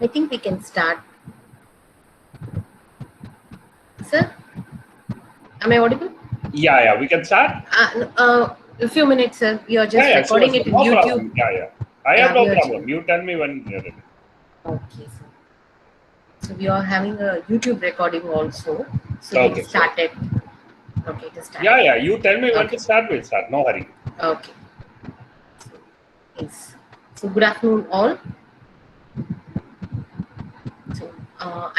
I think we can start. Sir, am I audible? Yeah, we can start. A few minutes, sir. We are just Sure, recording sure. it in No YouTube. problem. I have Yeah, no we are. problem. You tell me when you're ready. Okay, sir. So we are having a YouTube recording also. So we'll Okay, sure. start it. Okay, to start it. You tell me when Okay. to start. We'll start. No hurry. Okay. Yes. So good afternoon, all. So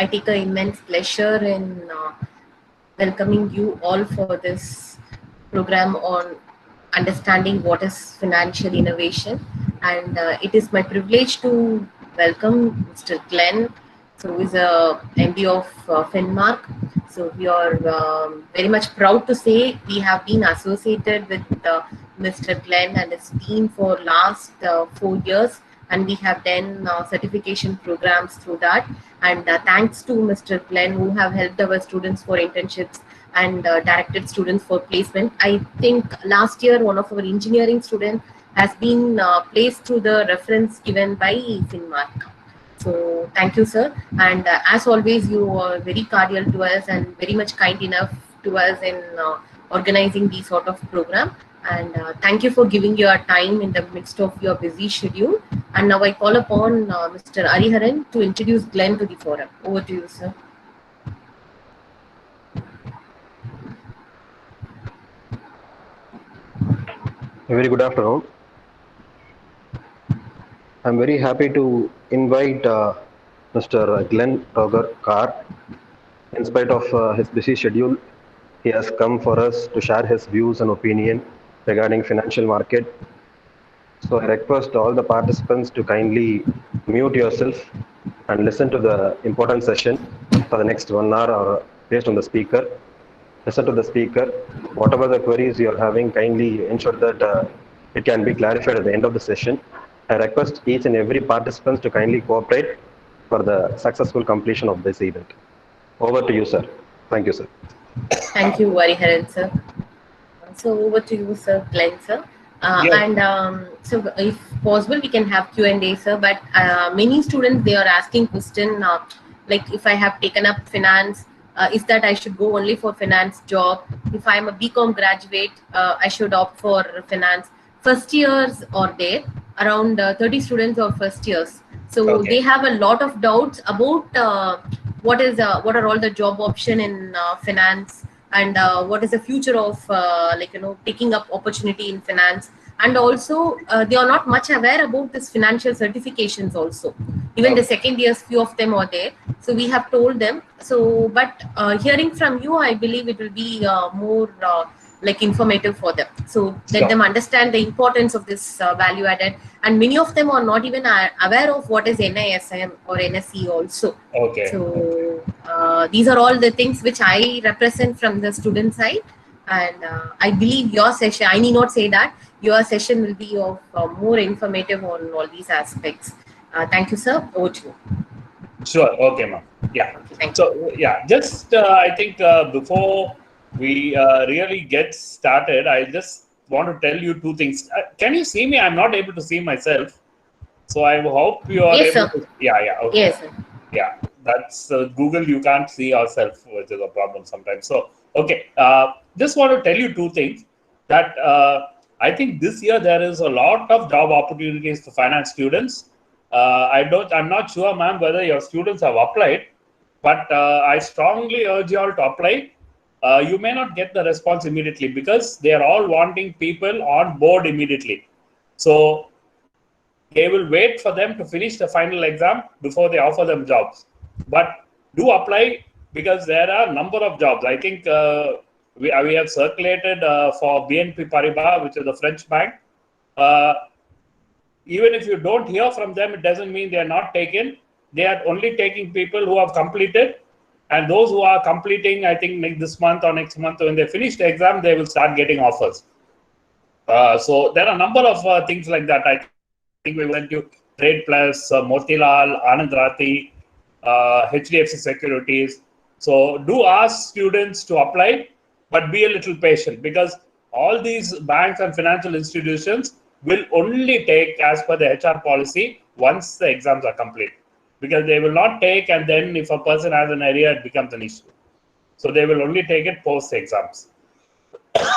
I take an immense pleasure in welcoming you all for this program on understanding what is financial innovation. And it is my privilege to welcome Mr. Glenn, who is a MD of Finmark. So we are very much proud to say we have been associated with Mr. Glenn and his team for last 4 years, and we have done certification programs through that. And thanks to Mr. Glenn, who have helped our students for internships and directed students for placement. I think last year one of our engineering students has been placed through the reference given by Finmark. So thank you, sir. And as always, you are very cordial to us and very much kind enough to us in organizing these sort of program. And thank you for giving your time in the midst of your busy schedule. And now I call upon Mr. Ariharan to introduce Glenn to the forum. Over to you, sir. A very good afternoon. I'm very happy to invite Mr. Glenn Roger Carr. In spite of his busy schedule, he has come for us to share his views and opinion regarding financial market. So I request all the participants to kindly mute yourself and listen to the important session for the next 1 hour or based on the speaker. Listen to the speaker. Whatever the queries you're having, kindly ensure that it can be clarified at the end of the session. I request each and every participant to kindly cooperate for the successful completion of this event. Over to you, sir. Thank you, sir. Thank you, Ariharan, sir. So over to you, sir, Glenn, sir. Yes. And so, if possible, we can have Q&A, sir. But many students, they are asking question like, if I have taken up finance, is that I should go only for finance job? If I am a BCom graduate, I should opt for finance. First years are there, around 30 students or first years. So Okay. they have a lot of doubts about what are all the job option in finance, and what is the future of taking up opportunity in finance. And also they are not much aware about this financial certifications also. Even the second years, few of them are there. So we have told them. So but hearing from you, I believe it will be more like informative for them. So let them understand the importance of this value added. And many of them are not even aware of what is NISM or NSE also. Okay. So these are all the things which I represent from the student side. And I believe your session, I need not say that, your session will be of more informative on all these aspects. Thank you, sir. Over to you. Sure. Okay, ma'am. Yeah. Thank you. So, just I think before we really get started, I just want to tell you two things. Can you see me? I'm not able to see myself. So I hope you are Yes, able sir. to. Yeah. Okay. Yes, sir. Yeah, that's Google. You can't see yourself, which is a problem sometimes. So, okay. Just want to tell you two things. That I think this year there is a lot of job opportunities for finance students. I'm not sure, ma'am, whether your students have applied, but I strongly urge you all to apply. You may not get the response immediately because they are all wanting people on board immediately. So they will wait for them to finish the final exam before they offer them jobs. But do apply because there are a number of jobs. I think we have circulated for BNP Paribas, which is the French bank. Even if you don't hear from them, it doesn't mean they are not taken. They are only taking people who have completed. And those who are completing, I think this month or next month, when they finish the exam, they will start getting offers. So there are a number of things like that. I think we went to Trade Plus, Motilal, Anand Rathi, HDFC Securities. So do ask students to apply, but be a little patient because all these banks and financial institutions will only take as per the HR policy once the exams are complete. because they will not take, and then if a person has an area, it becomes an issue. So they will only take it post exams.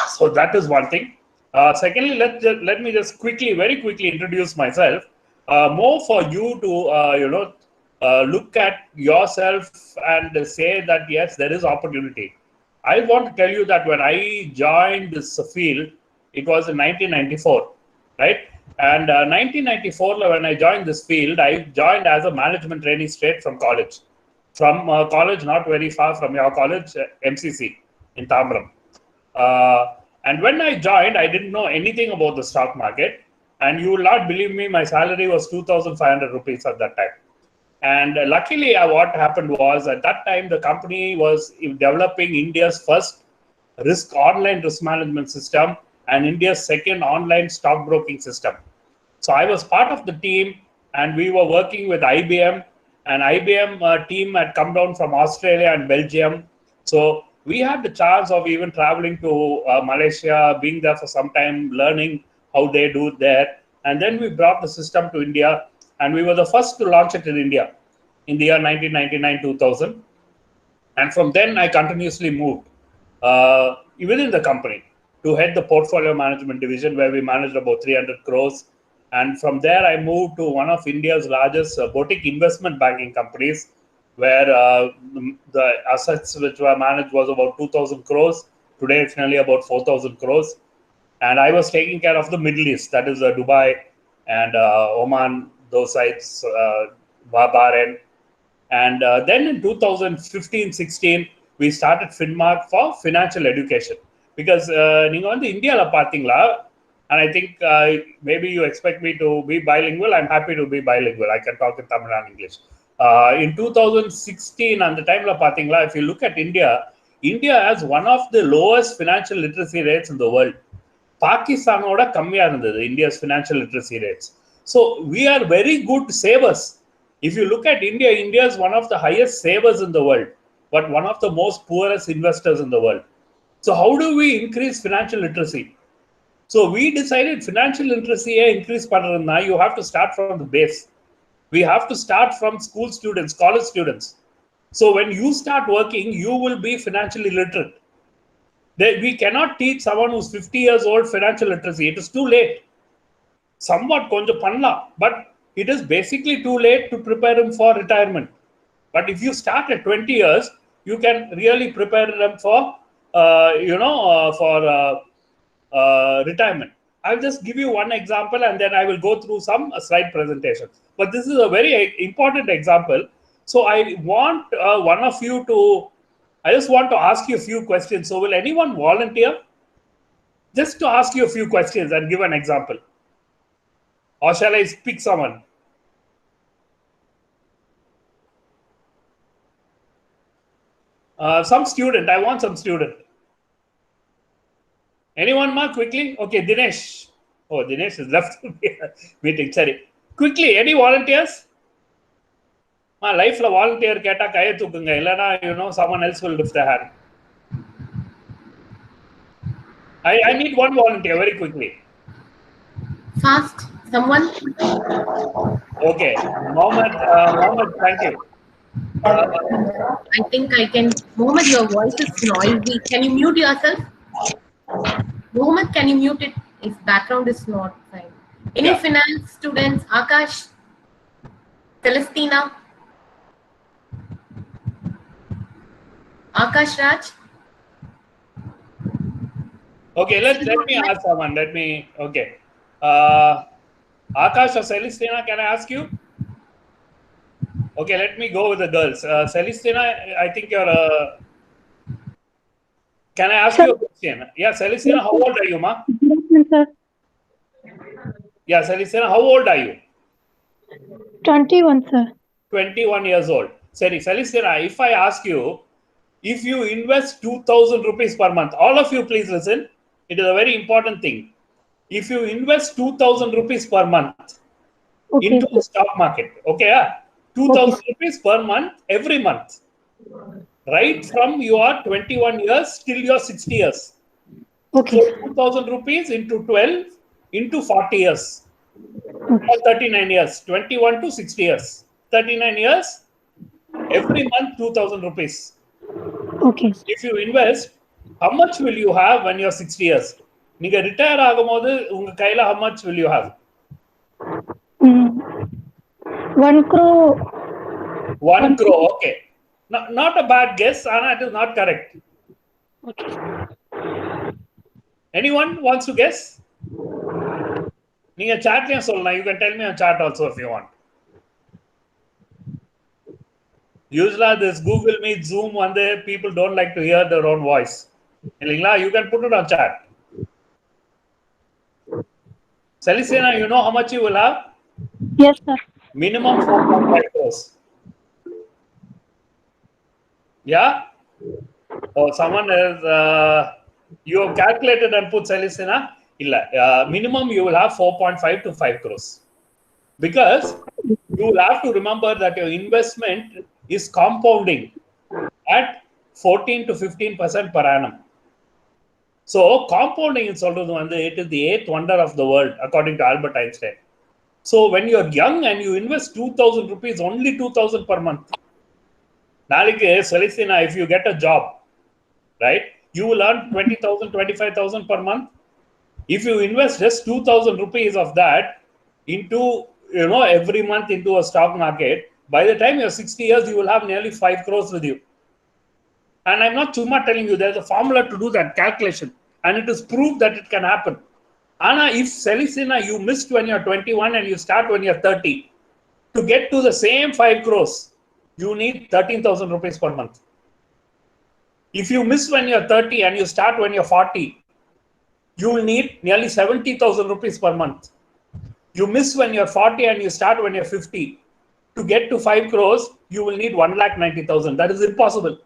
So that is one thing. Secondly, let me just very quickly introduce myself. More for you to look at yourself and say that yes, there is opportunity. I want to tell you that when I joined this field, it was in 1994, right? And 1994, when I joined this field, I joined as a management trainee straight from college. From college, not very far from your college, MCC in Tamram. And when I joined, I didn't know anything about the stock market. And you will not believe me, my salary was 2,500 rupees at that time. And luckily, what happened was at that time, the company was developing India's first online risk management system and India's second online stockbroking system. So I was part of the team, and we were working with IBM. And IBM team had come down from Australia and Belgium. So we had the chance of even traveling to Malaysia, being there for some time, learning how they do it there. And then we brought the system to India, and we were the first to launch it in India in the year 1999-2000. And from then, I continuously moved within the company to head the portfolio management division, where we managed about 300 crores. And from there, I moved to one of India's largest boutique investment banking companies, where the assets which were managed was about 2,000 crores. Today, it's nearly about 4,000 crores. And I was taking care of the Middle East, that is Dubai and Oman, those sites, Bahrain. And then in 2015-16, we started Finmark for financial education. Because in India, and I think maybe you expect me to be bilingual. I'm happy to be bilingual. I can talk in Tamil and English. In 2016, and the time if you look at India, India has one of the lowest financial literacy rates in the world. Pakistan oda kammiya irundhathu India's financial literacy rates. So we are very good savers. If you look at India, India is one of the highest savers in the world, but one of the most poorest investors in the world. So how do we increase financial literacy? So we decided financial literacy increase panna, you have to start from the base. We have to start from school students, college students. So when you start working, you will be financially literate. We cannot teach someone who's 50 years old financial literacy. It is too late. Somewhat konja panla, but it is basically too late to prepare him for retirement. But if you start at 20 years, you can really prepare them for, retirement. I'll just give you one example, and then I will go through some slide presentation. But this is a very important example. So I want one of you to, I just want to ask you a few questions. So will anyone volunteer just to ask you a few questions and give an example? Or shall I pick someone? Some student. I want some student. Anyone, Mark, quickly? Okay, Dinesh. Oh, Dinesh is left meeting. Sorry. Quickly, any volunteers? My life la volunteer keta kaya thukunga illana someone else will lift their hand. I need one volunteer very quickly. Fast, someone. Okay, Mohammed, thank you. I think I can. Mohammed, your voice is noisy. Can you mute yourself? Mohammed, can you mute it? If background is not fine. Any finance students? Akash, Celestina, Akash Raj. Okay, let me ask someone. Okay. Akash or Celestina, can I ask you? Okay, let me go with the girls. Celestina, I think you're can I ask you a question? Yeah, Celestina, how old are you, ma? Sir. Yeah, Celestina, how old are you? 21, sir. 21 years old. Sorry, Celestina, if I ask you, if you invest 2,000 rupees per month, all of you please listen. It is a very important thing. If you invest 2,000 rupees per month into the stock market, okay, 2,000 rupees per month, every month, right from you are 21 years till you are 60 years. Okay. So 2,000 rupees into 12 into 40 years. Or 39 years, 21 to 60 years. 39 years, every month 2,000 rupees. Okay. If you invest, how much will you have when you're 60 years? நீங்க retire ஆகும்போது உங்க கையில how much will you have? 1 crore. 1 crore, okay. Not a bad guess, Anna, it is not correct. Okay. Anyone wants to guess? நீங்க chatலயும் சொல்லலாம். You can tell me on chat also if you want. Usually this Google Meet, Zoom, and people don't like to hear their own voice. You can put it on chat. Celestina, you know how much you will have? Yes, sir. Minimum 4.5 crores. Yeah? Oh, someone is, you have calculated and put Celestina? Minimum you will have 4.5 to 5 crores. Because you will have to remember that your investment is compounding at 14 to 15% per annum. So compounding in it is the 8th wonder of the world, according to Albert Einstein. So when you're young and you invest 2,000 rupees, only 2,000 per month. Celestina, if you get a job, right, you will earn 20,000, 25,000 per month. If you invest just 2,000 rupees of that into, every month into a stock market, by the time you're 60 years, you will have nearly 5 crores with you. And I'm not telling you, there's a formula to do that calculation. And it is proved that it can happen. Anna, if Celestina, you missed when you're 21 and you start when you're 30, to get to the same 5 crores, you need 13,000 rupees per month. If you miss when you're 30 and you start when you're 40, you will need nearly 70,000 rupees per month. You miss when you're 40 and you start when you're 50. To get to 5 crores, you will need 1,90,000. That is impossible.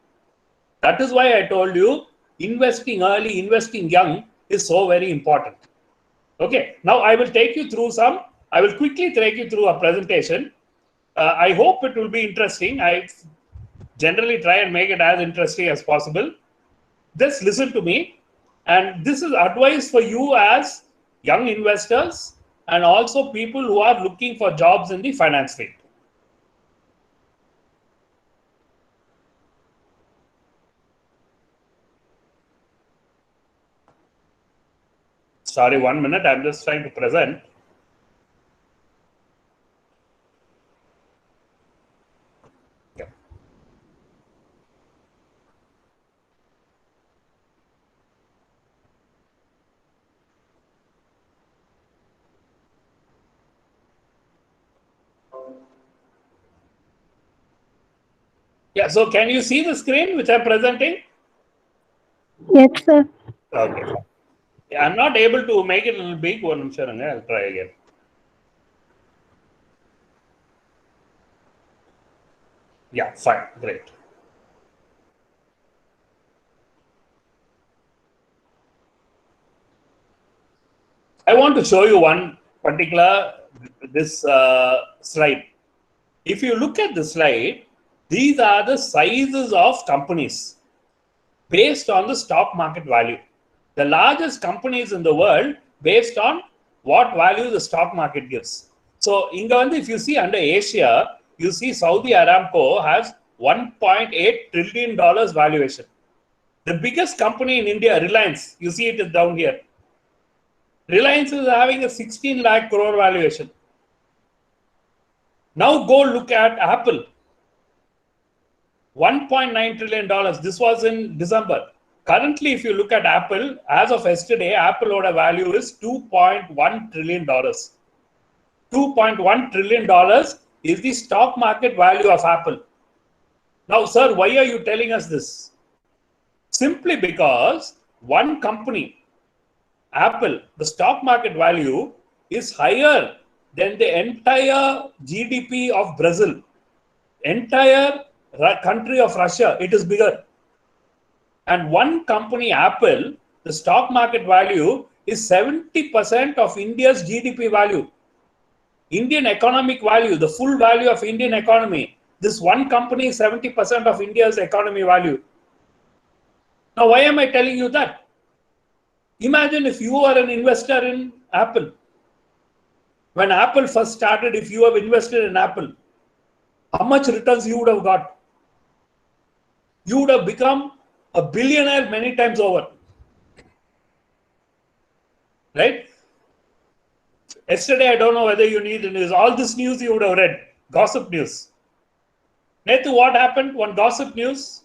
That is why I told you, investing early, investing young is so very important. Okay, now I will take you through I will quickly take you through a presentation. I hope it will be interesting. I generally try and make it as interesting as possible. Just listen to me. And this is advice for you as young investors and also people who are looking for jobs in the finance field. Sorry, 1 minute. I'm just trying to present. Okay. Yeah, so can you see the screen which I'm presenting? Yes, sir. Okay. Yeah, I'm not able to make it a little big. I'll try again. Yeah, fine. Great. I want to show you one particular slide. If you look at the slide, these are the sizes of companies based on the stock market value. The largest companies in the world based on what value the stock market gives. So, if you see under Asia, you see Saudi Aramco has $1.8 trillion valuation. The biggest company in India, Reliance, you see it is down here. Reliance is having a 16 lakh crore valuation. Now go look at Apple. $1.9 trillion. This was in December. Currently, if you look at Apple, as of yesterday, Apple order value is $2.1 trillion. $2.1 trillion is the stock market value of Apple. Now, sir, why are you telling us this? Simply because one company, Apple, the stock market value is higher than the entire GDP of Brazil, entire country of Russia. It is bigger. And one company, Apple, the stock market value is 70% of India's GDP value. Indian economic value, the full value of Indian economy. This one company is 70% of India's economy value. Now, why am I telling you that? Imagine if you are an investor in Apple. When Apple first started, if you have invested in Apple, how much returns you would have got? You would have become a billionaire many times over. Right? Yesterday, I don't know whether you need the news. All this news you would have read. Gossip news. Nethu, what happened? One gossip news.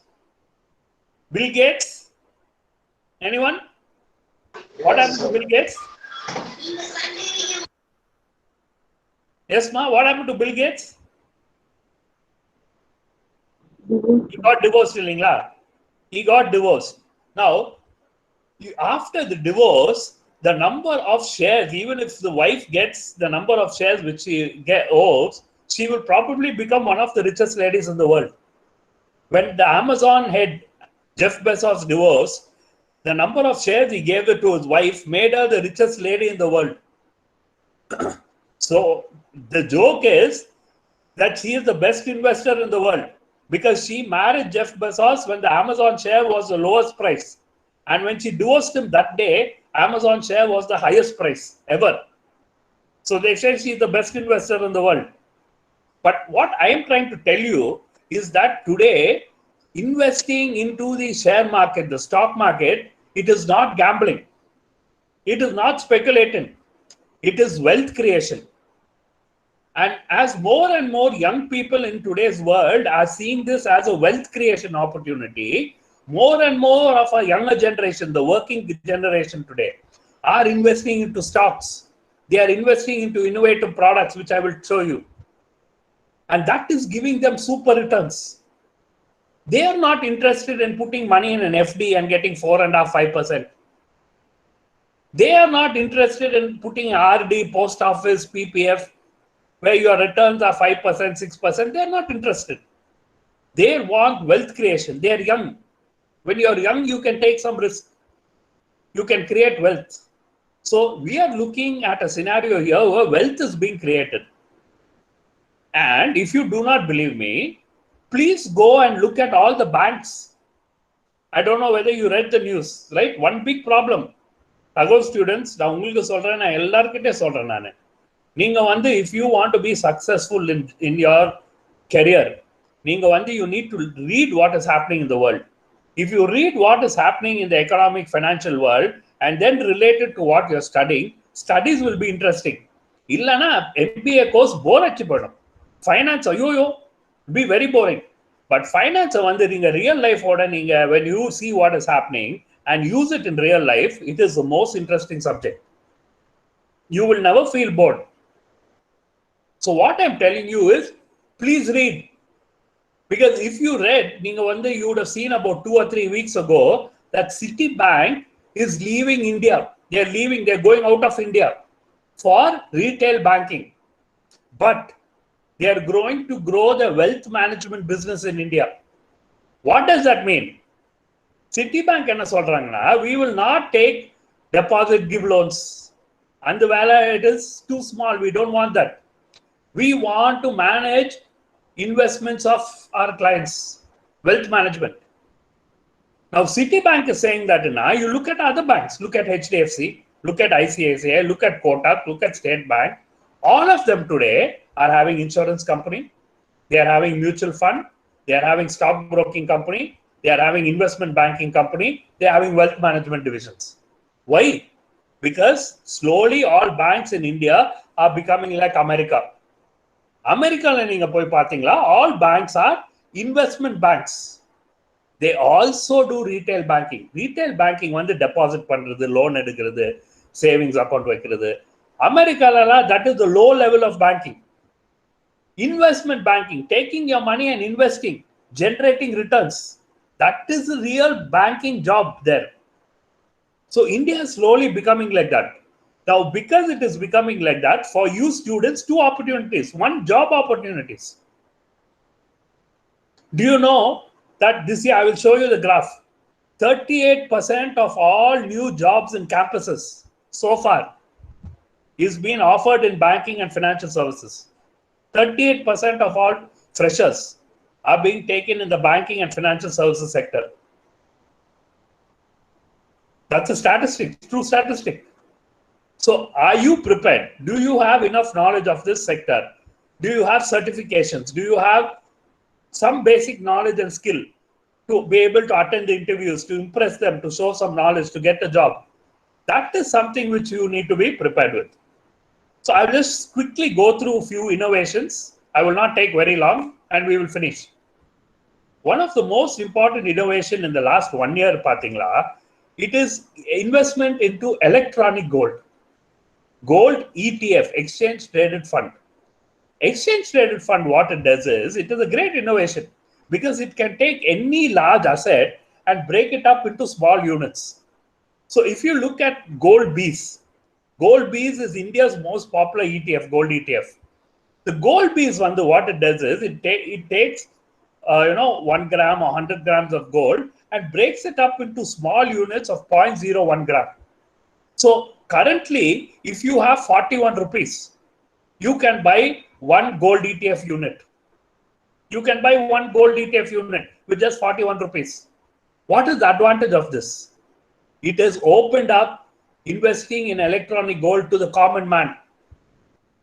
Bill Gates. Anyone? What happened to Bill Gates? Yes, ma. What happened to Bill Gates? He got divorced, He got divorced. Now, after the divorce, the number of shares, even if the wife gets the number of shares which she owes, she will probably become one of the richest ladies in the world. When the Amazon head, Jeff Bezos, divorced, the number of shares he gave it to his wife made her the richest lady in the world. So the joke is that she is the best investor in the world because she married Jeff Bezos when the Amazon share was the lowest price. And when she divorced him that day, Amazon share was the highest price ever. So they say she's the best investor in the world. But what I am trying to tell you is that today, investing into the share market, the stock market, it is not gambling. It is not speculating. It is wealth creation. And as more and more young people in today's world are seeing this as a wealth creation opportunity, more and more of our younger generation, the working generation today, are investing into stocks. They are investing into innovative products, which I will show you. And that is giving them super returns. They are not interested in putting money in an FD and getting 4.5%, 5%. They are not interested in putting RD, post office, PPF, where your returns are 5%, 6%. They are not interested. They want wealth creation. They are young. When you are young, you can take some risk. You can create wealth. So we are looking at a scenario here where wealth is being created. And if you do not believe me, please go and look at all the banks. I don't know whether you read the news, right? One big problem. Tagore students, if you want to be successful in your career, you need to read what is happening in the world. If you read what is happening in the economic financial world and then relate it to what you're studying, studies will be interesting. Illana MBA course bore finance be very boring. But finance real life when you see what is happening and use it in real life, it is the most interesting subject. You will never feel bored. So what I'm telling you is, please read. Because if you read, you would have seen about 2 or 3 weeks ago that Citibank is leaving India. They're going out of India for retail banking. But they are going to grow the wealth management business in India. What does that mean? Citibank enna solranga, we will not take deposit give loans. And the value it is too small. We don't want that. We want to manage investments of our clients, wealth management. Now, Citibank is saying that you look at other banks, look at HDFC, look at ICICI, look at Kotak, look at State Bank. All of them today are having insurance company. They are having mutual fund. They are having stock broking company. They are having investment banking company. They are having wealth management divisions. Why? Because slowly all banks in India are becoming like America. All banks are investment banks. They also do retail banking. Retail banking deposit loan savings account America that is the low level of banking. Investment banking, taking your money and investing, generating returns. That is the real banking job there. So India is slowly becoming like that. Now, because it is becoming like that, for you students, 2 opportunities. One, job opportunities. Do you know that this year, I will show you the graph. 38% of all new jobs in campuses so far is being offered in banking and financial services. 38% of all freshers are being taken in the banking and financial services sector. That's a statistic, true statistic. So are you prepared? Do you have enough knowledge of this sector? Do you have certifications? Do you have some basic knowledge and skill to be able to attend the interviews, to impress them, to show some knowledge, to get a job? That is something which you need to be prepared with. So I'll just quickly go through a few innovations. I will not take very long and we will finish. One of the most important innovation in the last 1 year, Pathingla, it is investment into electronic gold. Gold ETF, exchange traded fund. Exchange traded fund, what it does is, it is a great innovation because it can take any large asset and break it up into small units. So if you look at Gold Bees is India's most popular ETF, gold ETF. The Gold Bees one, what it does is, it takes 1 gram or 100 grams of gold and breaks it up into small units of 0.01 gram. So currently, if you have 41 rupees, you can buy one gold ETF unit. You can buy one gold ETF unit with just 41 rupees. What is the advantage of this? It has opened up investing in electronic gold to the common man.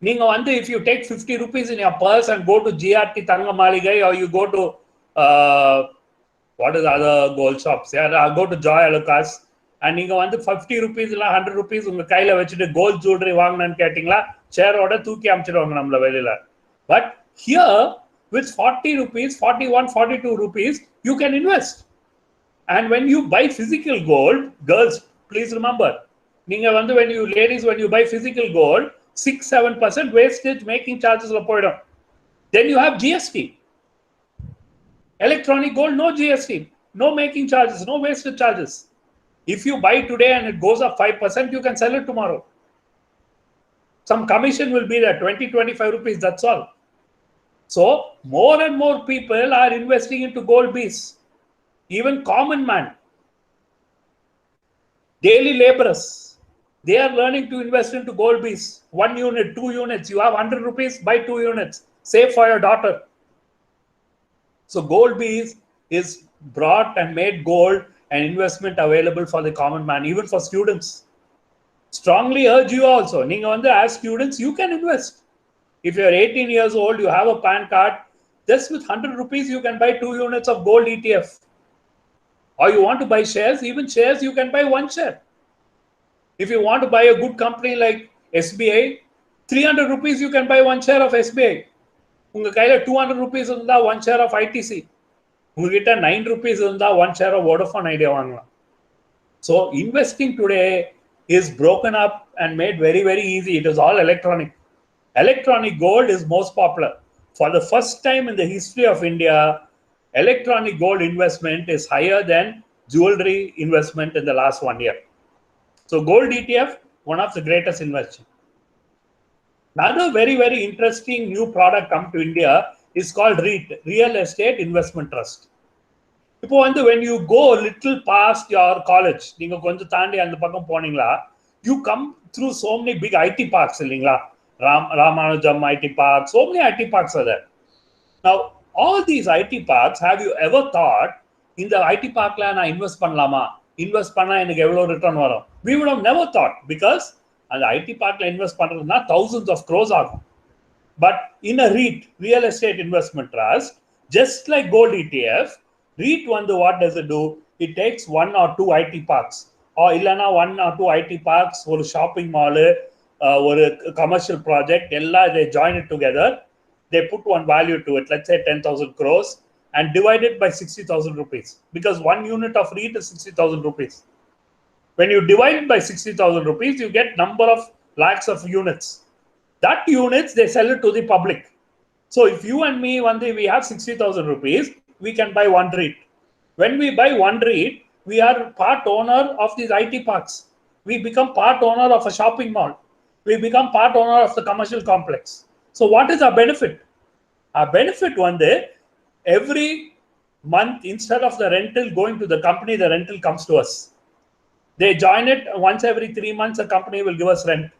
If you take 50 rupees in your purse and go to GRT Thanga Maligai, or you go to what is other gold shops? Yeah, go to Joy Alucas, and you 50 rupees, 100 rupees, gold jewelry வாங்கணும்னு கேட்டிங்களா ஷேரோட தூக்கி அமிச்சிடுவாங்க நம்மள வெளியில. But here with 40 rupees, 41, 42 rupees, you can invest. And when you buy physical gold, girls, please remember, when you buy physical gold, 6-7% wastage making charges la poidum. Then you have GST. Electronic gold, no GST, no making charges, no wastage charges. If you buy today and it goes up 5%, you can sell it tomorrow. Some commission will be there, 20-25 rupees, that's all. So more and more people are investing into Gold Bees. Even common man, daily laborers, they are learning to invest into Gold Bees. 1 unit, 2 units, you have 100 rupees, buy 2 units, save for your daughter. So Gold Bees is brought and made gold and investment available for the common man, even for students. Strongly urge you also, as students, you can invest. If you are 18 years old, you have a PAN card, just with 100 rupees, you can buy 2 units of gold ETF. Or you want to buy shares, even shares, you can buy 1 share. If you want to buy a good company like SBI, 300 rupees, you can buy 1 share of SBI. Unga kaila 200 rupees unda 1 share of ITC. Unga kitta 9 rupees unda 1 share of Vodafone Idea vaangala. So investing today is broken up and made very, very easy. It is all electronic. Electronic gold is most popular. For the first time in the history of India, electronic gold investment is higher than jewelry investment in the last 1 year. So gold ETF, one of the greatest investment. Another very, very interesting new product come to India is called REIT, Real Estate Investment Trust. When you go a little past your college, you come through so many big IT parks. Ramanujam IT Park, so many IT parks are there. Now, all these IT parks, have you ever thought, in the IT park la na invest pannalama? Invest panna enakku evlo return varum? We would have never thought, because the IT park la invest pandradhuna thousands of crores agum. But in a REIT, Real Estate Investment Trust, just like gold ETF, REIT what does it do? It takes 1 or 2 IT parks, or illana 1 or 2 IT parks, or shopping mall, or a commercial project, they join it together. They put one value to it, let's say 10,000 crores, and divide it by 60,000 rupees. Because 1 unit of REIT is 60,000 rupees. When you divide it by 60,000 rupees, you get number of lakhs of units. That units, they sell it to the public. So if you and me, one day we have 60,000 rupees, we can buy 1 REIT. When we buy 1 REIT, we are part owner of these IT parks. We become part owner of a shopping mall. We become part owner of the commercial complex. So what is our benefit? Our benefit one day, every month, instead of the rental going to the company, the rental comes to us. They join it once every 3 months, a company will give us rent.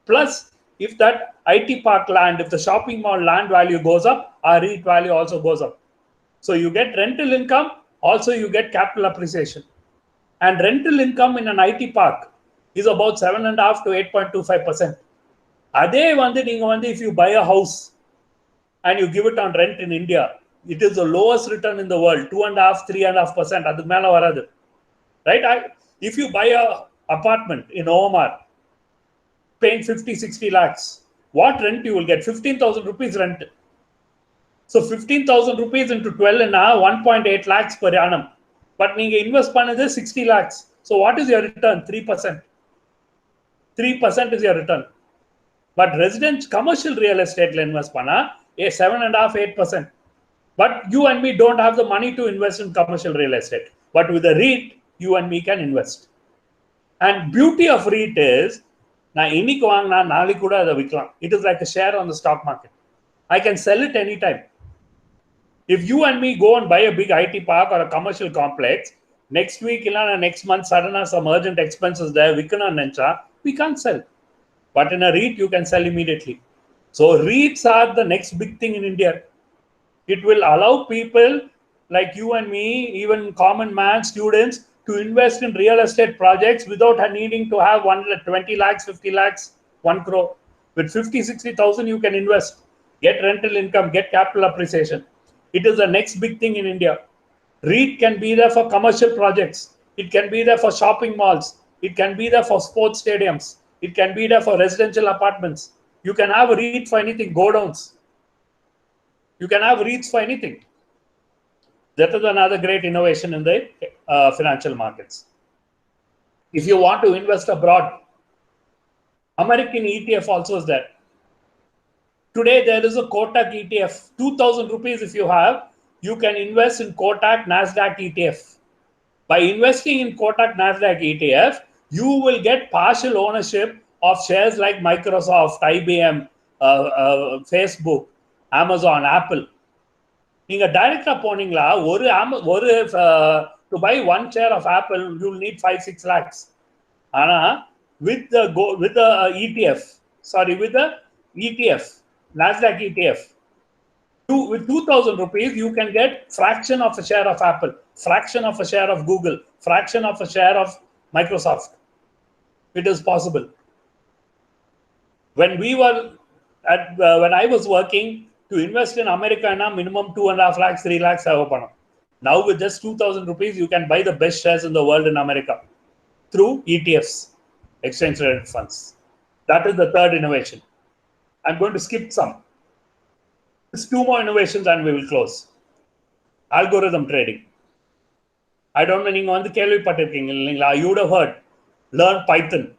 Plus, if that IT park land, if the shopping mall land value goes up, our REIT value also goes up. So you get rental income, also you get capital appreciation. And rental income in an IT park is about 7.5 to 8.25%. If you buy a house, and you give it on rent in India, it is the lowest return in the world, 2.5%, 3.5%. Aduk mela varadu. Right? If you buy a apartment in OMR, paying 50, 60 lakhs, what rent you will get? 15,000 rupees rent. So 15,000 rupees into 12 and 1.8 lakhs per annum. But you invest panadhu 60 lakhs. So what is your return? 3%. 3% is your return. But commercial real estate invest panna, 7.5%, 8%. But you and me don't have the money to invest in commercial real estate. But with a REIT, you and me can invest. And beauty of REIT is, it is like a share on the stock market. I can sell it anytime. If you and me go and buy a big IT park or a commercial complex, next week, next month, suddenly some urgent expenses there, we can't sell. But in a REIT, you can sell immediately. So REITs are the next big thing in India. It will allow people like you and me, even common man, students, to invest in real estate projects without needing to have 20 lakhs, 50 lakhs, 1 crore. With 50, 60,000, you can invest, get rental income, get capital appreciation. It is the next big thing in India. REIT can be there for commercial projects. It can be there for shopping malls. It can be there for sports stadiums. It can be there for residential apartments. You can have a REIT for anything, go downs. You can have REITs for anything. That is another great innovation in the financial markets. If you want to invest abroad, American ETF also is there. Today, there is a Kotak ETF. 2,000 rupees if you have, you can invest in Kotak Nasdaq ETF. By investing in Kotak Nasdaq ETF, you will get partial ownership of shares like Microsoft, IBM, Facebook, Amazon, Apple. You directly to buy one share of Apple, you will need 5-6 lakhs. With the ETF, Nasdaq ETF, with 2,000 rupees, you can get fraction of a share of Apple, fraction of a share of Google, fraction of a share of Microsoft. It is possible. When I was working, to invest in America, minimum 2.5 lakhs, 3 lakhs. Now with just 2,000 rupees, you can buy the best shares in the world in America through ETFs, exchange traded funds. That is the third innovation. I'm going to skip some. There's 2 more innovations and we will close. Algorithm trading. I don't know, you would have heard. Learn Python.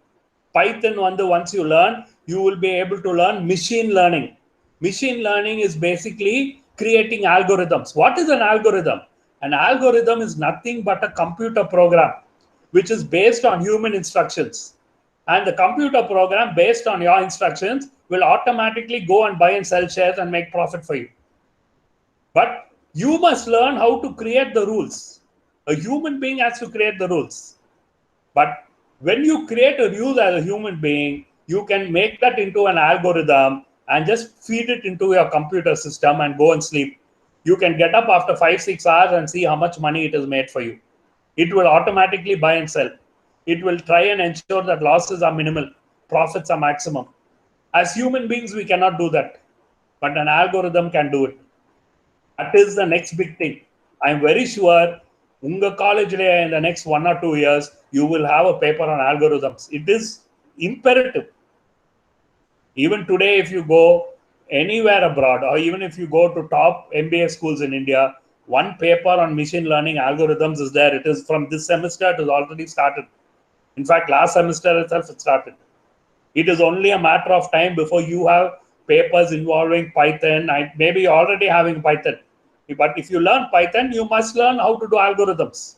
Python, once you learn, you will be able to learn machine learning. Machine learning is basically creating algorithms. What is an algorithm? An algorithm is nothing but a computer program which is based on human instructions. And the computer program based on your instructions will automatically go and buy and sell shares and make profit for you. But you must learn how to create the rules. A human being has to create the rules. But when you create a rule as a human being, you can make that into an algorithm and just feed it into your computer system and go and sleep. You can get up after 5-6 hours and see how much money it has made for you. It will automatically buy and sell. It will try and ensure that losses are minimal, profits are maximum. As human beings, we cannot do that. But an algorithm can do it. That is the next big thing. I'm very sure in the college in the next 1 or 2 years, you will have a paper on algorithms. It is imperative. Even today, if you go anywhere abroad, or even if you go to top MBA schools in India, one paper on machine learning algorithms is there. It is from this semester, it has already started. In fact, last semester itself, it started. It is only a matter of time before you have papers involving Python. Maybe you're already having Python. But if you learn Python, you must learn how to do algorithms.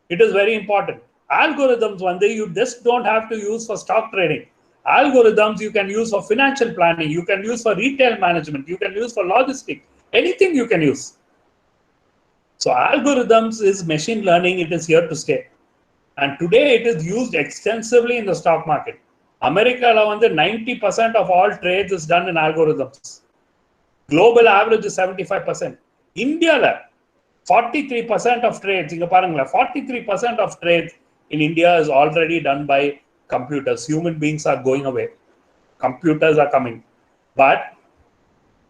It is very important. Algorithms, one day you just don't have to use for stock trading. Algorithms you can use for financial planning. You can use for retail management. You can use for logistics. Anything you can use. So algorithms is machine learning. It is here to stay. And today it is used extensively in the stock market. America, 90% of all trades is done in algorithms. Global average is 75%. India, 43% of trades, 43% of trades in India is already done by computers. Human beings are going away. Computers are coming. But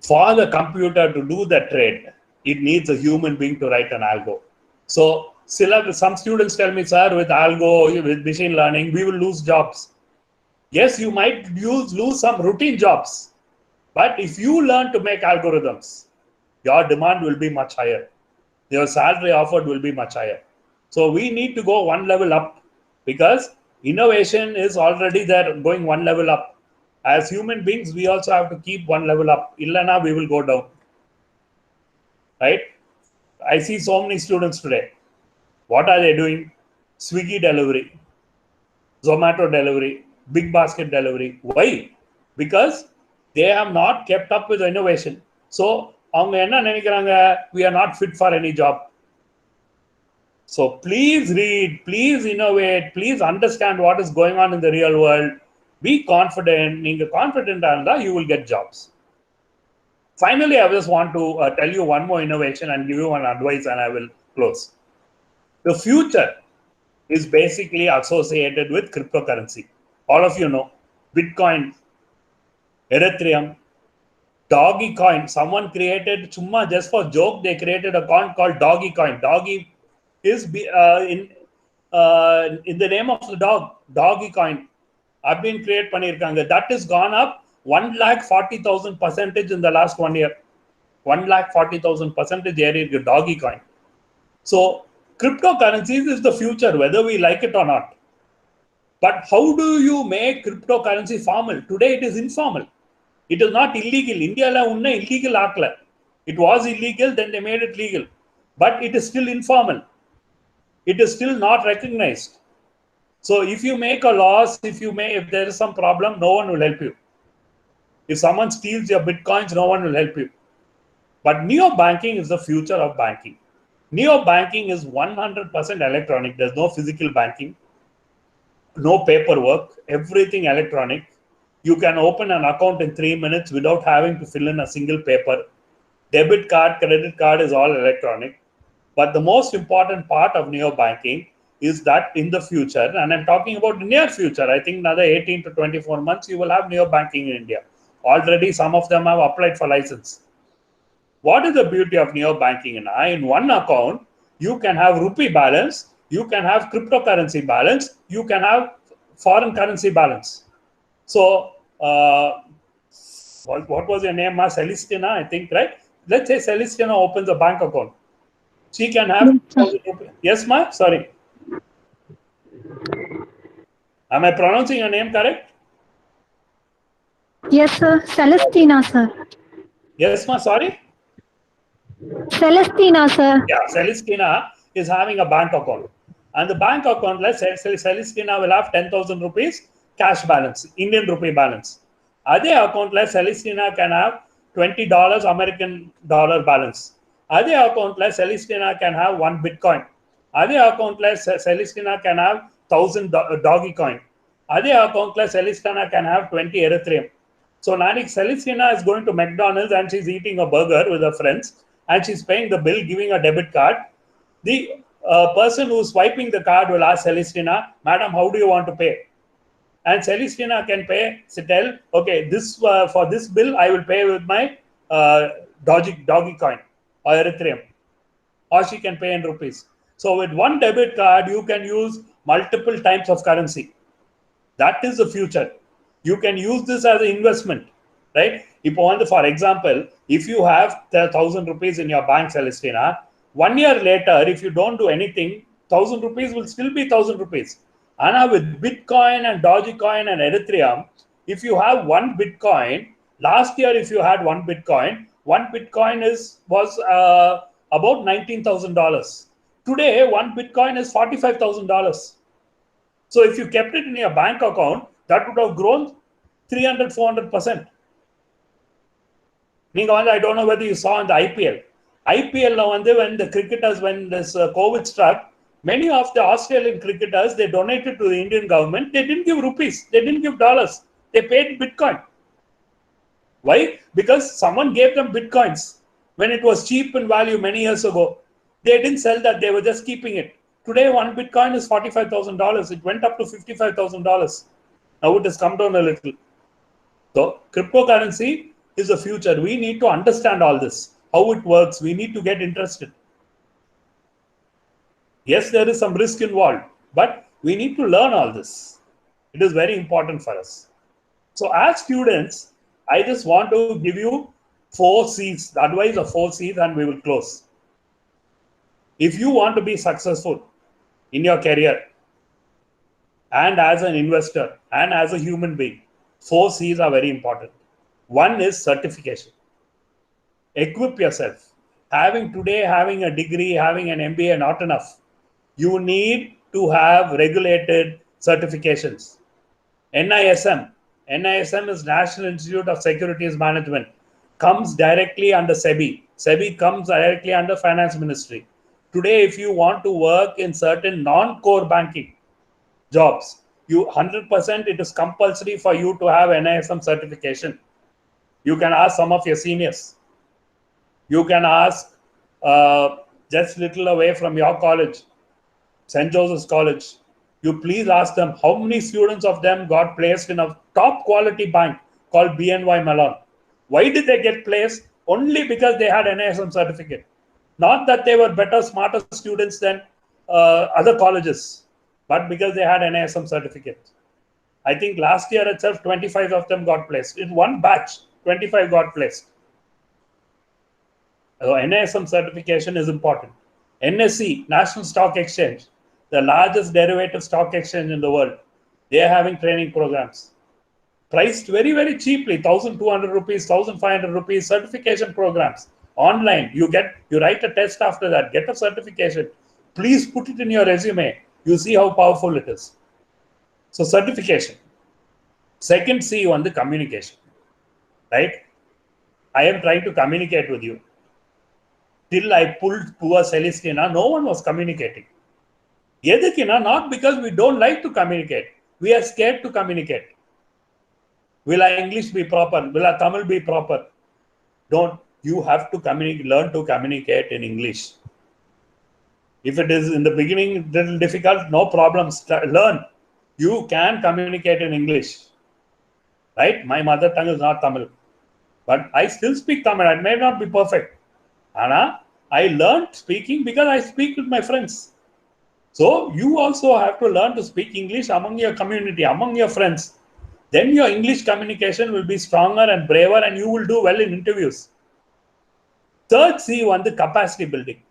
For the computer to do the trade, it needs a human being to write an algo. So some students tell me, sir, with algo, with machine learning, we will lose jobs. Yes, you might lose some routine jobs. But if you learn to make algorithms, your demand will be much higher. Your salary offered will be much higher. So we need to go one level up, because innovation is already there, going one level up. As human beings, we also have to keep one level up. Illana, we will go down. Right? I see so many students today. What are they doing? Swiggy delivery, Zomato delivery, Big Basket delivery. Why? Because they have not kept up with innovation. So, we are not fit for any job. So please read, please innovate, please understand what is going on in the real world. Be confident. You're confident, you will get jobs. Finally, I just want to tell you one more innovation and give you one advice, and I will close. The future is basically associated with cryptocurrency. All of you know Bitcoin, Ethereum, Dogecoin. Someone created, just for joke, they created a coin called Dogecoin. Doggy is in the name of the dog, Dogecoin. I've been create panirkanga. That has gone up 140,000% in the last 1 year. 140,000% area Dogecoin. So cryptocurrencies is the future, whether we like it or not. But how do you make cryptocurrency formal? Today it is informal. It is not illegal. India la unna illegal aakla. It was illegal, then they made it legal. But it is still informal. It is still not recognized. So if you make a loss, if there is some problem, no one will help you. If someone steals your bitcoins, no one will help you. But neo-banking is the future of banking. Neo-banking is 100% electronic. There's no physical banking, no paperwork, everything electronic. You can open an account in 3 minutes without having to fill in a single paper. Debit card, credit card is all electronic. But the most important part of neo-banking is that in the future, and I'm talking about the near future, I think another 18 to 24 months, you will have neo-banking in India. Already some of them have applied for license. What is the beauty of neo-banking? In one account, you can have rupee balance, you can have cryptocurrency balance, you can have foreign currency balance. So, what was your name? Celestina, I think, right? Let's say Celestina opens a bank account. She can have 1,000 rupees. Yes, ma? Sorry. Am I pronouncing your name correct? Yes, sir. Celestina, sir. Yes, ma? Sorry? Celestina, sir. Yeah, Celestina is having a bank account. And the bank account, let's say Celestina will have 10,000 rupees cash balance, Indian rupee balance. Other account, Celestina can have $20 American dollar balance. Other account, Celestina can have 1 Bitcoin. Other account, Celestina can have 1,000 Dogecoin. Other account, Celestina can have 20 Ethereum. So Nanik Celestina is going to McDonald's and she's eating a burger with her friends and she's paying the bill, giving a debit card. The person who's swiping the card will ask Celestina, Madam, how do you want to pay? And Celestina can pay, tell, okay, this for this bill, I will pay with my Dogecoin or Ethereum. Or she can pay in rupees. So with one debit card, you can use multiple types of currency. That is the future. You can use this as an investment, right? For example, if you have 1,000 rupees in your bank, Celestina, 1 year later, if you don't do anything, 1,000 rupees will still be 1,000 rupees. And with Bitcoin and Dogecoin and Ethereum, if you have 1 Bitcoin, last year if you had 1 Bitcoin was about $19,000. Today, 1 Bitcoin is $45,000. So if you kept it in your bank account, that would have grown 300, 400%. I don't know whether you saw in the IPL. When the cricketers, when this COVID struck, many of the Australian cricketers, they donated to the Indian government. They didn't give rupees. They didn't give dollars. They paid Bitcoin. Why? Because someone gave them Bitcoins when it was cheap in value many years ago. They didn't sell that. They were just keeping it. Today, 1 Bitcoin is $45,000. It went up to $55,000. Now it has come down a little. So cryptocurrency is the future. We need to understand all this, how it works. We need to get interested. Yes, there is some risk involved, but we need to learn all this. It is very important for us. So as students, I just want to give you 4 C's, the advice of 4 C's, and we will close. If you want to be successful in your career and as an investor and as a human being, 4 C's are very important. One is certification. Equip yourself. Having a degree, having an MBA, not enough. You need to have regulated certifications. NISM is National Institute of Securities Management, comes directly under SEBI. SEBI comes directly under Finance Ministry. Today, if you want to work in certain non-core banking jobs, 100% it is compulsory for you to have NISM certification. You can ask some of your seniors. You can ask just little away from your college, St. Joseph's College. You please ask them how many students of them got placed in a top quality bank called BNY Mellon. Why did they get placed? Only because they had NISM certificate. Not that they were better, smarter students than other colleges, but because they had NISM certificate. I think last year itself, 25 of them got placed. In one batch, 25 got placed. So NISM certification is important. NSE, National Stock Exchange, the largest derivative stock exchange in the world, they are having training programs. Priced very, very cheaply, 1,200 rupees, 1,500 rupees, certification programs. Online, you write a test after that, get a certification. Please put it in your resume. You see how powerful it is. So certification. Second C on the communication, right? I am trying to communicate with you. Till I pulled poor Celestina, no one was communicating. Not because we don't like to communicate. We are scared to communicate. Will our English be proper? Will our Tamil be proper? Don't. You have to learn to communicate in English. If it is in the beginning a little difficult, no problem. Learn. You can communicate in English. Right? My mother tongue is not Tamil. But I still speak Tamil. It may not be perfect. Anna, I learned speaking because I speak with my friends. So you also have to learn to speak English among your community, among your friends. Then your English communication will be stronger and braver and you will do well in interviews. Third C on the capacity building.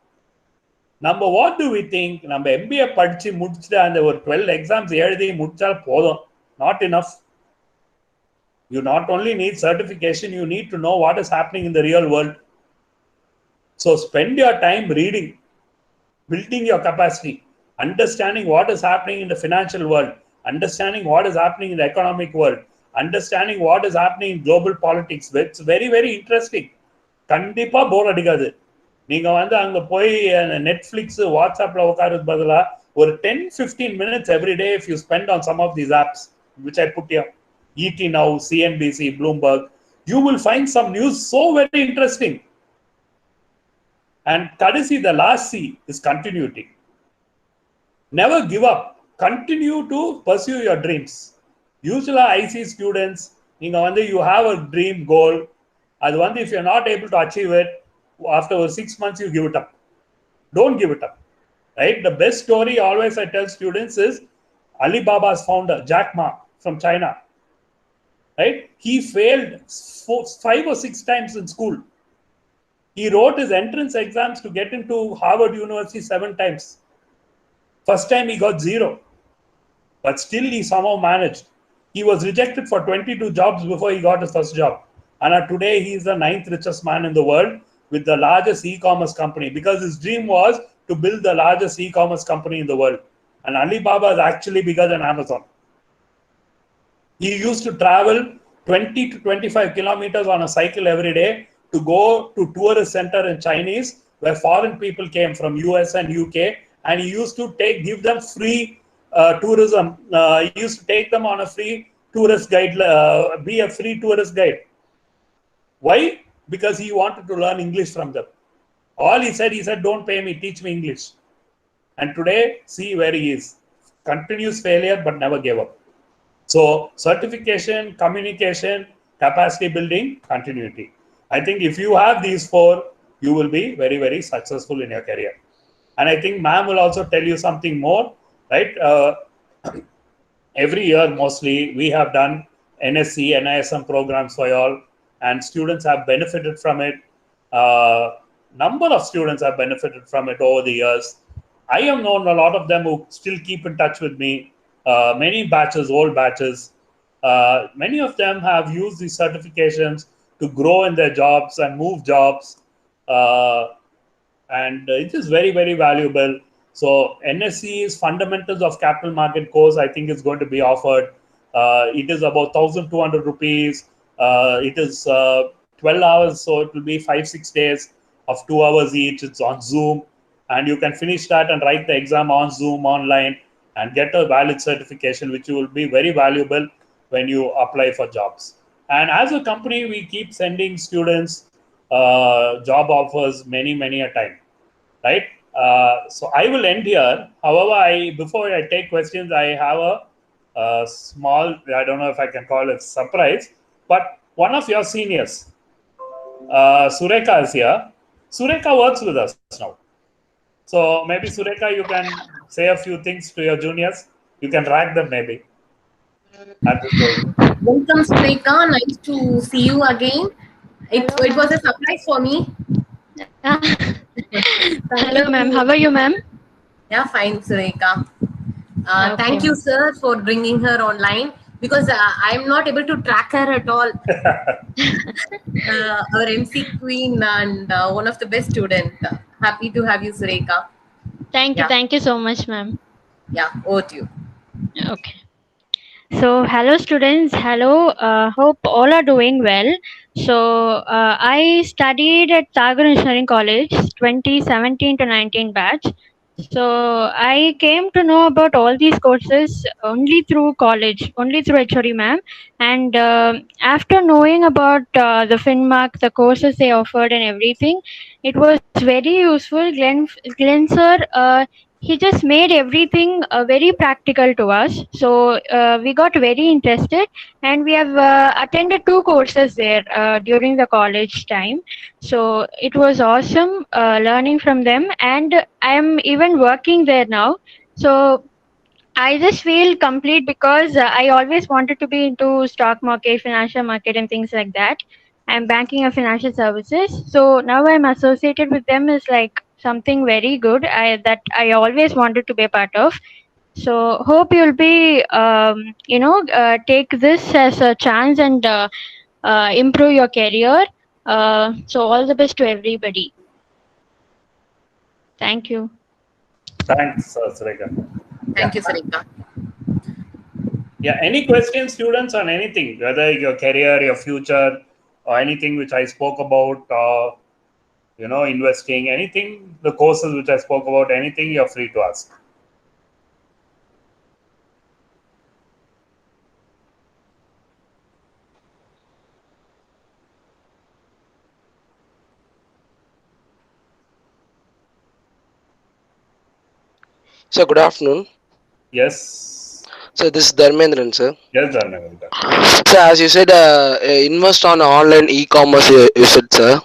Number what do we think? Number MBA படிச்சு முடிச்சிட்டு அந்த ஒரு 12 exams எழுதி முடிச்சால் போதும். Not enough. You not only need certification, you need to know what is happening in the real world. So spend your time reading, building your capacity, understanding what is happening in the financial world, understanding what is happening in the economic world, understanding what is happening in global politics. It's very, very interesting. கண்டிப்பா போர் அடிக்காது. நீங்க அங்க போய் Netflix வாட்ஸ்அப்ல உட்காருறது பதிலா ஒரு 10-15 minutes every day if you spend on some of these apps which I put here, ET Now, CNBC, Bloomberg, you will find some news so very interesting. And kadasi, the last C is continuity. Never give up. Continue to pursue your dreams. Usually I see students, you have a dream goal. If you're not able to achieve it, after 6 months, you give it up. Don't give it up. Right? The best story always I tell students is Alibaba's founder, Jack Ma from China. Right? He failed 5 or 6 times in school. He wrote his entrance exams to get into Harvard University 7 times. First time he got 0. But still he somehow managed. He was rejected for 22 jobs before he got his first job. And today he is the 9th richest man in the world with the largest e-commerce company because his dream was to build the largest e-commerce company in the world. And Alibaba is actually bigger than Amazon. He used to travel 20 to 25 kilometers on a cycle every day to go to tourist center in Chinese where foreign people came from US and UK, and he used to give them free tourism. He used to take them on a free tourist guide, be a free tourist guide. Why? Because he wanted to learn English from them. All he said, don't pay me, teach me English. And today, see where he is. Continuous failure, but never gave up. So certification, communication, capacity building, continuity. I think if you have these four, you will be very, very successful in your career. And I think ma'am will also tell you something more, right? Every year, mostly, we have done NSC, NISM programs for y'all, and students have benefited from it. Number of students have benefited from it over the years. I have known a lot of them who still keep in touch with me. Many batches, old batches. Many of them have used these certifications to grow in their jobs and move jobs. And it is very, very valuable. So NSC's Fundamentals of Capital Market course, I think, is going to be offered. It is about 1,200 rupees. It is 12 hours, so it will be 5-6 days of 2 hours each. It's on Zoom, and you can finish that and write the exam on Zoom online and get a valid certification, which will be very valuable when you apply for jobs. And as a company, we keep sending students job offers many a time, right? So I will end here. However, before I take questions, I have a small, I don't know if I can call it surprise, but one of your seniors, Sureka, is here. Sureka works with us now. So maybe Sureka, you can say a few things to your juniors. You can rank them maybe. Welcome, Sureka. Nice to see you again. It was a surprise for me. Hello, ma'am. How are you, ma'am? Yeah, fine, Sureka. Okay, Thank you, sir, for bringing her online, because I'm not able to track her at all. Our MC queen and one of the best students. Happy to have you, Sureka. Thank you. Yeah. Thank you so much, ma'am. Yeah, over to you. Okay. So, hello, students. Hello. Hope all are doing well. So, I studied at Sagar Engineering College, 2017 to 19 batch. So, I came to know about all these courses only through college, only through HOD ma'am. And after knowing about the FinMark, the courses they offered and everything, it was very useful. Glenn sir, he just made everything very practical to us. So we got very interested, and we have attended 2 courses there during the college time. So it was awesome learning from them, and I am even working there now. So I just feel complete because I always wanted to be into stock market, financial market, and things like that. I'm banking and financial services. So now I'm associated with them is like something very good that I always wanted to be a part of. So hope you'll be, take this as a chance and improve your career. So all the best to everybody. Thank you. Thanks, Sureka. Thank you, Sureka. Yeah, any questions, students, on anything, whether your career, your future, or anything which I spoke about, investing, anything, the courses which I spoke about, anything, you're free to ask. Sir, good afternoon. Yes. So this is Dharmendran, sir. Yes, Dharmendran. So as you said, invest on online e-commerce. You said, sir.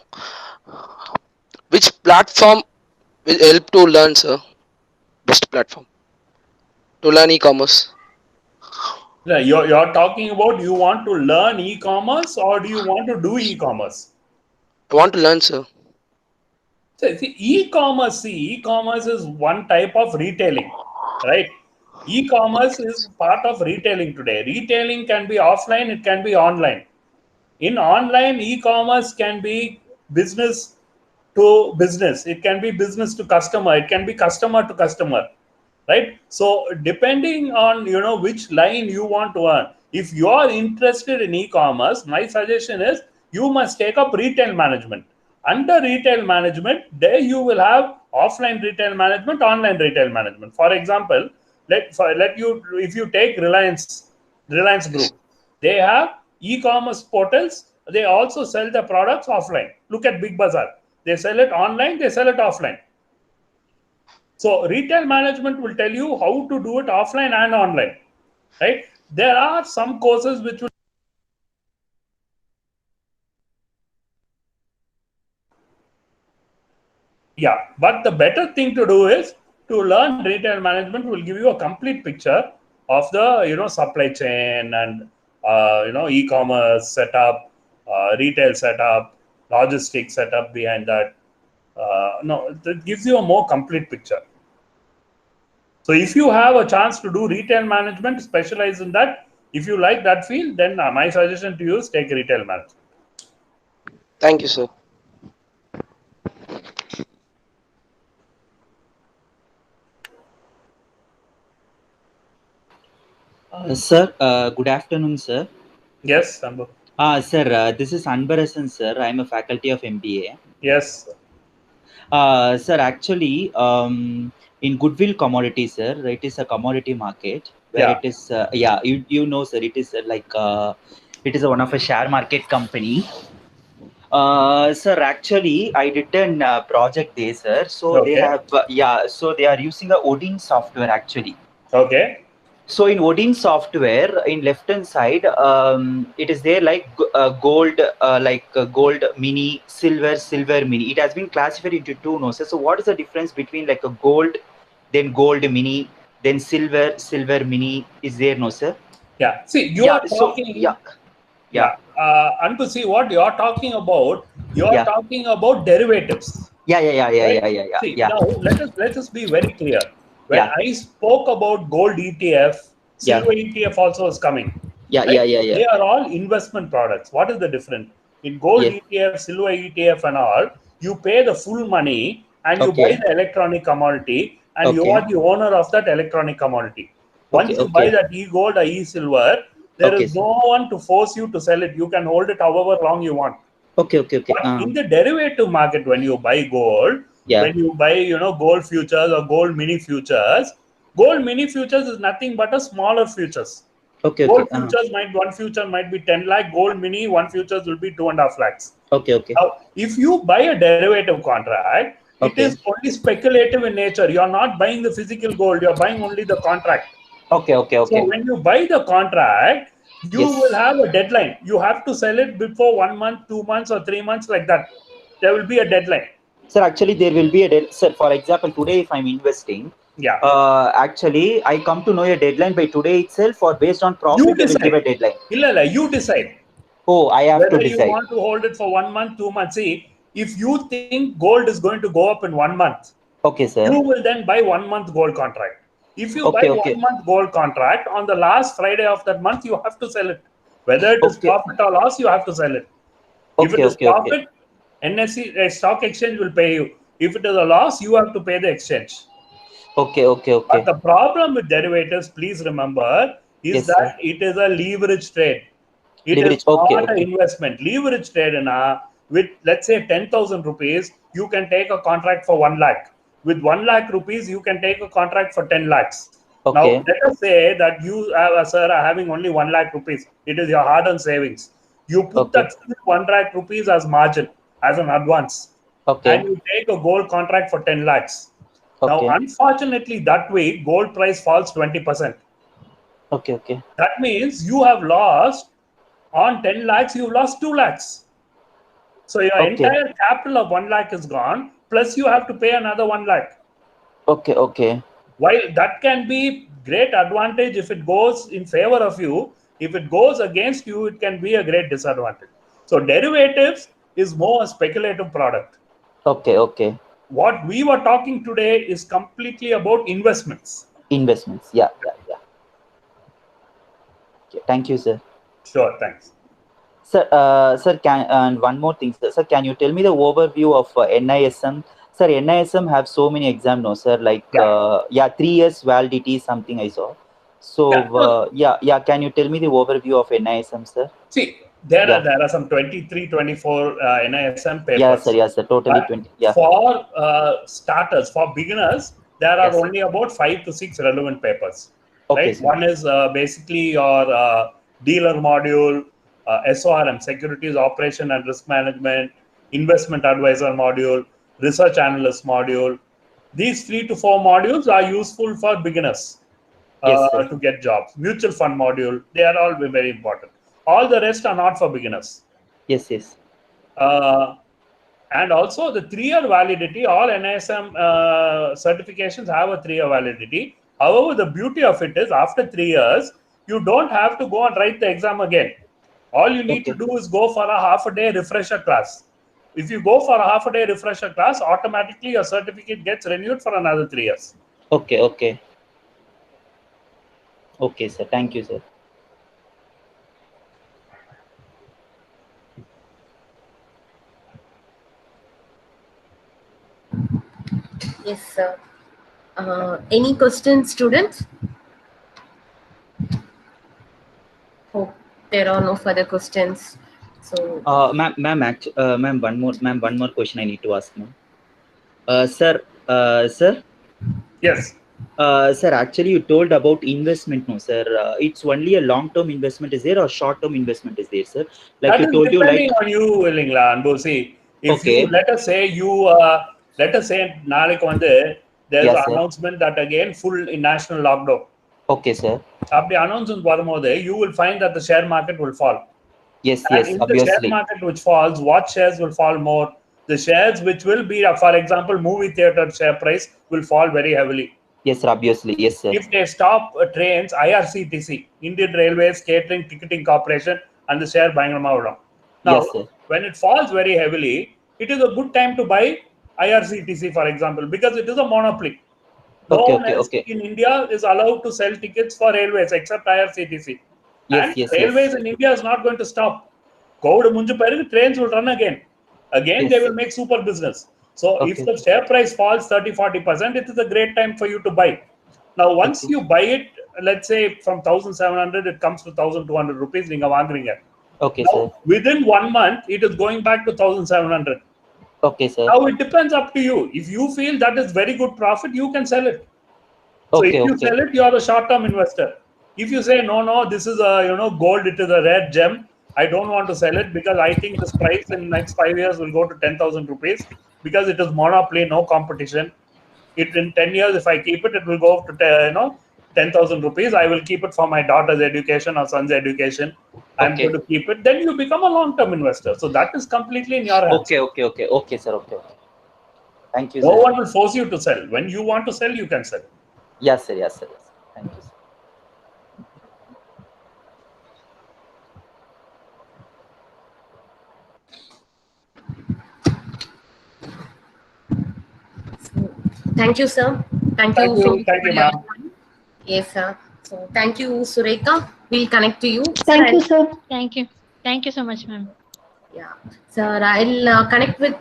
Which platform will help to learn, sir? Best platform to learn e-commerce. Yeah, you're talking about you want to learn e-commerce or do you want to do e-commerce? I want to learn, sir. So, e-commerce is one type of retailing, right? E-commerce is part of retailing today. Retailing can be offline, it can be online. In online, e-commerce can be business to business. It can be business to customer. It can be customer to customer, right? So depending on which line you want to earn. If you are interested in e-commerce, my suggestion is you must take up retail management. Under retail management, there you will have offline retail management, online retail management. For example, if you take Reliance Group, they have e-commerce portals. They also sell the products offline. Look at Big Bazaar. They sell it online, they sell it offline. So retail management will tell you how to do it offline and online, right? There are some courses which will Yeah, but the better thing to do is to learn retail management will give you a complete picture of the supply chain and e-commerce setup, retail setup, logistics setup behind that. No, it gives you a more complete picture. So if you have a chance to do retail management, specialize in that. If you like that field, then my suggestion to you is take retail management. Thank you, sir. Sir, good afternoon, sir. Yes, Sambhu. Sir, this is Anbarasan, sir. I'm a faculty of MBA. Yes. Sir, actually, in Goodwill Commodity, sir, it is a commodity market where Yeah. it is, you know, sir, it is it is one of a share market company. Sir, actually, I did a project there, sir. So they Okay. have, so they are using a Odin software actually. Okay. So in Odin software, in left hand side, it is there like gold, gold mini, silver mini. It has been classified into two, no? So what is the difference between like a gold, then gold mini, then silver mini? Is there, no, sir? Yeah. See, you are talking. Yeah. And to see what you are talking about, you are Yeah. talking about derivatives. Yeah. Right? See, now let us be very clear. When Yeah. I spoke about gold ETF, Yeah. silver ETF also is coming. Yeah. Right? Yeah. They are all investment products. What is the difference? In gold Yeah. ETF, silver ETF, and all, you pay the full money and you buy Okay. the electronic commodity, and you Okay. are the owner of that electronic commodity. Once Okay. you buy Okay. that e-gold or e-silver, there Okay, is sir. no one to force you to sell it. You can hold it however long you want. Okay. But in the derivative market, when you buy gold, Yeah. when you buy gold futures or gold mini futures is nothing but a smaller futures. Okay. Gold futures one future might be 10 lakh, gold mini one futures will be 2.5 lakhs. Okay. Now, if you buy a derivative contract, it Okay. is only speculative in nature. You are not buying the physical gold, you are buying only the contract. Okay. So when you buy the contract, you Yes. will have a deadline. You have to sell it before 1 month, 2 months, or 3 months, like that. There will be a deadline. Sir, actually, there will be a sir. For example, today, if I'm investing, Yeah. Actually, I come to know a deadline by today itself, or based on profit, You they will give a decide. deadline. Illa, you decide Oh, I have to whether you decide. want to hold it for 1 month, 2 months. See, if you think gold is going to go up in 1 month, Okay, sir. you will then buy 1 month gold contract. If you buy Okay. 1 month gold contract, on the last Friday of that month, you have to sell it. Whether it is Okay. profit or loss, you have to sell it. If it is Okay. profit, NSE stock exchange will pay you. If it is a loss, you have to pay the exchange. Okay. But the problem with derivatives, please remember, is Yes, that sir. it is a leverage trade. It is Leverage. Okay. not an investment. Leverage trade with, let's say, 10,000 rupees, you can take a contract for 1 lakh. With 1 lakh rupees, you can take a contract for 10 lakhs. Now, Okay. let us say that you, sir, are having only 1 lakh rupees. It is your hard-earned savings. You put Okay. that 1 lakh rupees as margin, as an advance, Okay. and you take a gold contract for 10 lakhs. Now, Okay. unfortunately, that week, gold price falls 20%. Okay. That means you have lost, on 10 lakhs, you lost 2 lakhs. So your Okay. entire capital of 1 lakh is gone, plus you have to pay another 1 lakh. Okay. While that can be great advantage if it goes in favor of you, if it goes against you, it can be a great disadvantage. So derivatives is more a speculative product. Okay. What we were talking today is completely about investments. Investments. Yeah. Okay. Thank you, sir. Sure, thanks. Sir, and one more thing, sir. Sir, can you tell me the overview of NISM? Sir, NISM have so many exams, no, sir. Like, 3 years validity, something I saw. So, can you tell me the overview of NISM, sir? See, there are some 23, 24 NISM papers. Yes, sir. Totally 20. Yeah. For starters, for beginners, there are Yes. only about 5 to 6 relevant papers. Okay, Right? sir. One is basically your dealer module, SORM, Securities Operation and Risk Management, Investment Advisor module, Research Analyst module. These 3 to 4 modules are useful for beginners Yes, sir. to get jobs. Mutual fund module, they are all very important. All the rest are not for beginners. Yes. Uh, And also the 3-year validity, all NISM certifications have a 3-year validity. However, the beauty of it is after 3 years, you don't have to go and write the exam again. All you need to do is go for a half-a-day refresher class. If you go for a half-a-day refresher class, automatically your certificate gets renewed for another 3 years. Okay, okay. Okay, sir. Thank you, sir. Yes, sir. Any questions, students? Hope there are no further questions. So, ma'am, one more question I need to ask, ma'am. Sir, Yes. Sir, actually, you told about investment, no, sir. It's only a long-term investment is there or short-term investment is there, sir? Like that you is told you, depending like on you, Lingla. See, if okay. you let us say நாளைக்கு வந்து there's Yes, an sir. announcement that again full national lockdown. Okay, sir. அப்படி announcement வரும்போது you will find that the share market will fall. Yes, And yes, if obviously. the share market which falls, what shares will fall more? The shares which will be, for example, movie theater share price will fall very heavily. Yes, sir, obviously. Yes, sir. If they stop trains, IRCTC, Indian Railways Catering Ticketing Corporation, and the share பயங்கரமா விடும். Now, Yes, sir. when it falls very heavily, it is a good time to buy IRCTC, for example, because it is a monopoly. No one else in India is allowed to sell tickets for railways except IRCTC. Yes, And yes, railways in India is not going to stop. COVID munju peragu trains will run again. Again, Yes, they will make super business. So if the share price falls 30-40%, it is a great time for you to buy. Now, once you buy it, let's say from 1,700, it comes to 1,200 rupees. Ninga vaangringa. Okay, now, sir. Within 1 month, it is going back to 1,700. Okay, sir. Now it depends up to you. If you feel that is very good profit, you can sell it. So if you sell it, you are a short-term investor. If you say no, this is a gold, it is a rare gem. I don't want to sell it because I think this price in next 5 years will go to 10,000 rupees because it is monopoly, no competition. It in 10 years, if I keep it, it will go to 10,000 rupees. I will keep it for my daughter's education or son's education. I'm going to keep it. Then you become a long-term investor. So that is completely in your hands. Okay, sir. Okay. Thank you, No sir. one will force you to sell. When you want to sell, you can sell. Yes, sir. Thank you, sir. thank you, sir. Thank you, ma'am. Yes, sir. So thank you, Surekha. We'll connect to you. Thank you, sir. Thank you so much, ma'am. Yeah, sir. I'll connect with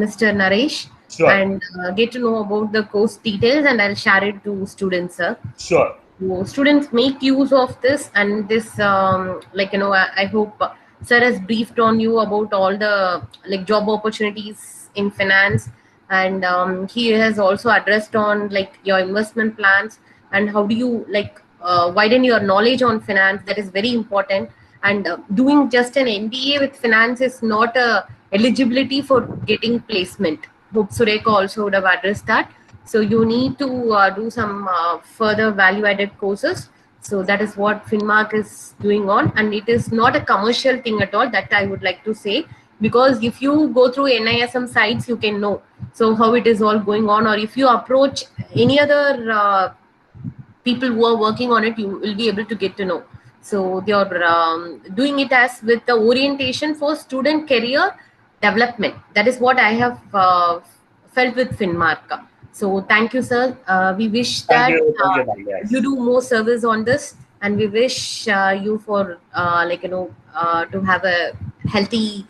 Mr. Naresh. Sure. And get to know about the course details, and I'll share it to students, sir. Sure. So students make use of this, and this I hope sir has briefed on you about all the job opportunities in finance, and he has also addressed on your investment plans and how do you widen your knowledge on finance. That is very important. And doing just an MBA with finance is not a eligibility for getting placement. Hope Surekha also would have addressed that. So you need to do some further value-added courses. So that is what Finmark is doing on, and it is not a commercial thing at all. That I would like to say, because if you go through NISM sites, you can know how it is all going on. Or if you approach any other people who are working on it, you will be able to get to know. So they are doing it as with the orientation for student career development. That is what I have felt with Finmark. So thank you, sir. We wish that you do more service on this, and we wish you for to have a healthy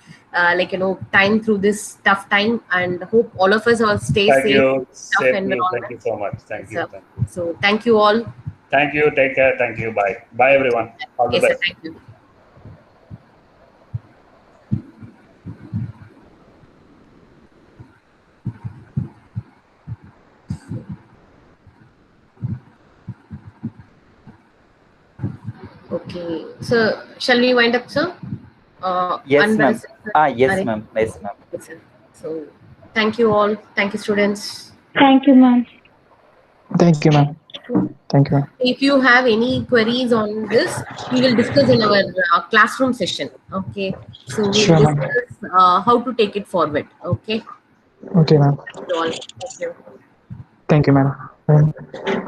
time through this tough time, and hope all of us all stay safe. Thank you so much. Thank you. So thank you all. Thank you. Take care. Thank you. Bye everyone. All the best. Sir, thank you. Okay, so shall we wind up, sir? Yes, ma'am. Yes, ma'am. Yes, sir. So thank you all. Thank you, students. Thank you, ma'am. Thank you, ma'am. Thank you, ma'am. If you have any queries on this, we will discuss in our classroom session. Okay. So we'll Sure, ma'am. discuss how to take it forward. Okay. Okay, ma'am. Thank you all. Thank you. Thank you, ma'am.